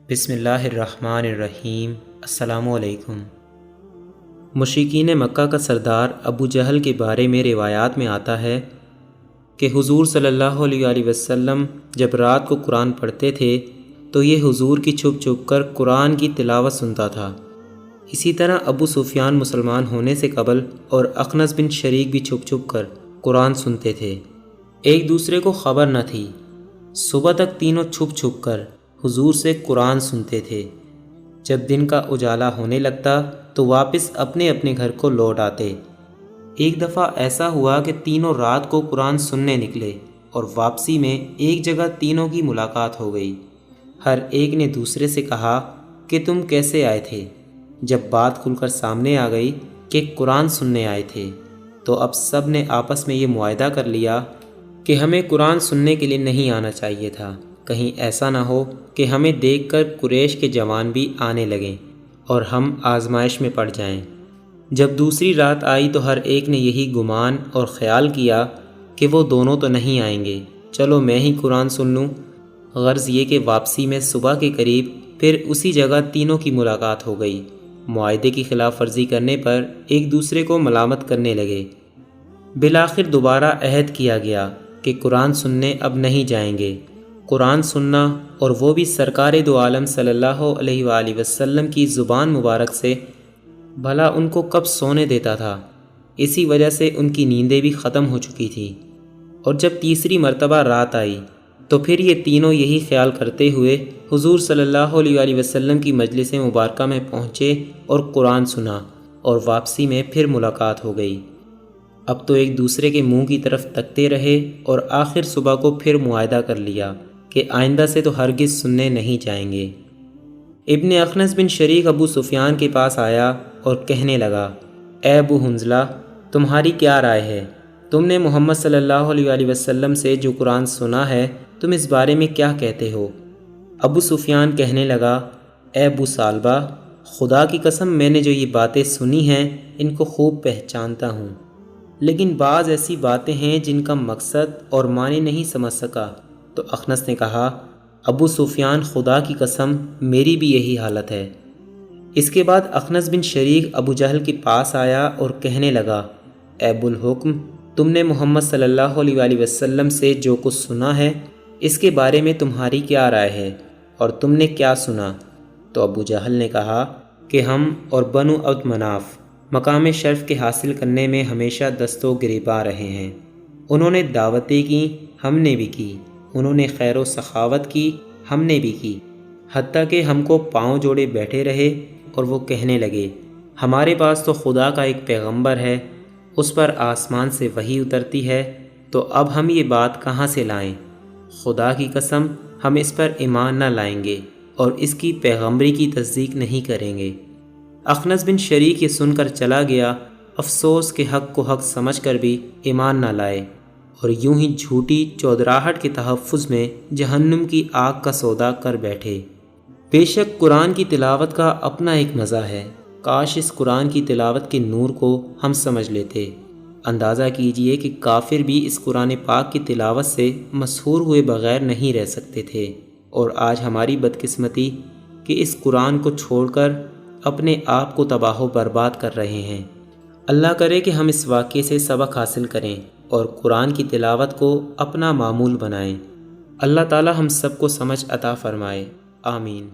بسم اللہ الرحمن الرحیم۔ السلام علیکم۔ مشرکین مکہ کا سردار ابو جہل کے بارے میں روایات میں آتا ہے کہ حضور صلی اللہ علیہ وآلہ وسلم جب رات کو قرآن پڑھتے تھے تو یہ حضور کی چھپ چھپ کر قرآن کی تلاوت سنتا تھا۔ اسی طرح ابو سفیان مسلمان ہونے سے قبل اور اخنس بن شریک بھی چھپ چھپ کر قرآن سنتے تھے، ایک دوسرے کو خبر نہ تھی۔ صبح تک تینوں چھپ چھپ کر حضور سے قرآن سنتے تھے۔ جب دن کا اجالا ہونے لگتا تو واپس اپنے اپنے گھر کو لوٹ آتے۔ ایک دفعہ ایسا ہوا کہ تینوں رات کو قرآن سننے نکلے اور واپسی میں ایک جگہ تینوں کی ملاقات ہو گئی۔ ہر ایک نے دوسرے سے کہا کہ تم کیسے آئے تھے؟ جب بات کھل کر سامنے آ گئی کہ قرآن سننے آئے تھے تو اب سب نے آپس میں یہ معاہدہ کر لیا کہ ہمیں قرآن سننے کے لیے نہیں آنا چاہیے تھا، کہیں ایسا نہ ہو کہ ہمیں دیکھ کر قریش کے جوان بھی آنے لگیں اور ہم آزمائش میں پڑ جائیں۔ جب دوسری رات آئی تو ہر ایک نے یہی گمان اور خیال کیا کہ وہ دونوں تو نہیں آئیں گے، چلو میں ہی قرآن سن لوں۔ غرض یہ کہ واپسی میں صبح کے قریب پھر اسی جگہ تینوں کی ملاقات ہو گئی۔ معاہدے کی خلاف ورزی کرنے پر ایک دوسرے کو ملامت کرنے لگے۔ بالآخر دوبارہ عہد کیا گیا کہ قرآن سننے اب نہیں جائیں گے۔ قرآن سننا اور وہ بھی سرکار دو عالم صلی اللہ علیہ وآلہ وسلم کی زبان مبارک سے، بھلا ان کو کب سونے دیتا تھا۔ اسی وجہ سے ان کی نیندیں بھی ختم ہو چکی تھیں۔ اور جب تیسری مرتبہ رات آئی تو پھر یہ تینوں یہی خیال کرتے ہوئے حضور صلی اللہ علیہ وآلہ وسلم کی مجلس مبارکہ میں پہنچے اور قرآن سنا، اور واپسی میں پھر ملاقات ہو گئی۔ اب تو ایک دوسرے کے منہ کی طرف تکتے رہے اور آخر صبح کو پھر معاہدہ کر لیا کہ آئندہ سے تو ہرگز سننے نہیں جائیں گے۔ ابن اخنس بن شریک ابو سفیان کے پاس آیا اور کہنے لگا، اے ابو حنظلہ، تمہاری کیا رائے ہے؟ تم نے محمد صلی اللہ علیہ وآلہ وسلم سے جو قرآن سنا ہے، تم اس بارے میں کیا کہتے ہو؟ ابو سفیان کہنے لگا، اے ابو سالبہ، خدا کی قسم میں نے جو یہ باتیں سنی ہیں ان کو خوب پہچانتا ہوں، لیکن بعض ایسی باتیں ہیں جن کا مقصد اور معنی نہیں سمجھ سکا۔ تو اخنس نے کہا، ابو سفیان، خدا کی قسم میری بھی یہی حالت ہے۔ اس کے بعد اخنس بن شریک ابو جہل کے پاس آیا اور کہنے لگا، اے ابو الحکم، تم نے محمد صلی اللہ علیہ وآلہ وسلم سے جو کچھ سنا ہے اس کے بارے میں تمہاری کیا رائے ہے، اور تم نے کیا سنا؟ تو ابو جہل نے کہا کہ ہم اور بنو عبد مناف مقام شرف کے حاصل کرنے میں ہمیشہ دست و گریباں رہے ہیں۔ انہوں نے دعوتیں کی، ہم نے بھی کی، انہوں نے خیر و سخاوت کی، ہم نے بھی کی، حتیٰ کہ ہم کو پاؤں جوڑے بیٹھے رہے اور وہ کہنے لگے، ہمارے پاس تو خدا کا ایک پیغمبر ہے، اس پر آسمان سے وحی اترتی ہے، تو اب ہم یہ بات کہاں سے لائیں؟ خدا کی قسم ہم اس پر ایمان نہ لائیں گے اور اس کی پیغمبری کی تصدیق نہیں کریں گے۔ اخنس بن شریک یہ سن کر چلا گیا، افسوس کہ حق کو حق سمجھ کر بھی ایمان نہ لائے، اور یوں ہی جھوٹی چودراہٹ کے تحفظ میں جہنم کی آگ کا سودا کر بیٹھے۔ بے شک قرآن کی تلاوت کا اپنا ایک مزہ ہے، کاش اس قرآن کی تلاوت کے نور کو ہم سمجھ لیتے۔ اندازہ کیجئے کہ کافر بھی اس قرآن پاک کی تلاوت سے مسحور ہوئے بغیر نہیں رہ سکتے تھے، اور آج ہماری بدقسمتی کہ اس قرآن کو چھوڑ کر اپنے آپ کو تباہ و برباد کر رہے ہیں۔ اللہ کرے کہ ہم اس واقعے سے سبق حاصل کریں اور قرآن کی تلاوت کو اپنا معمول بنائیں۔ اللہ تعالی ہم سب کو سمجھ عطا فرمائے، آمین۔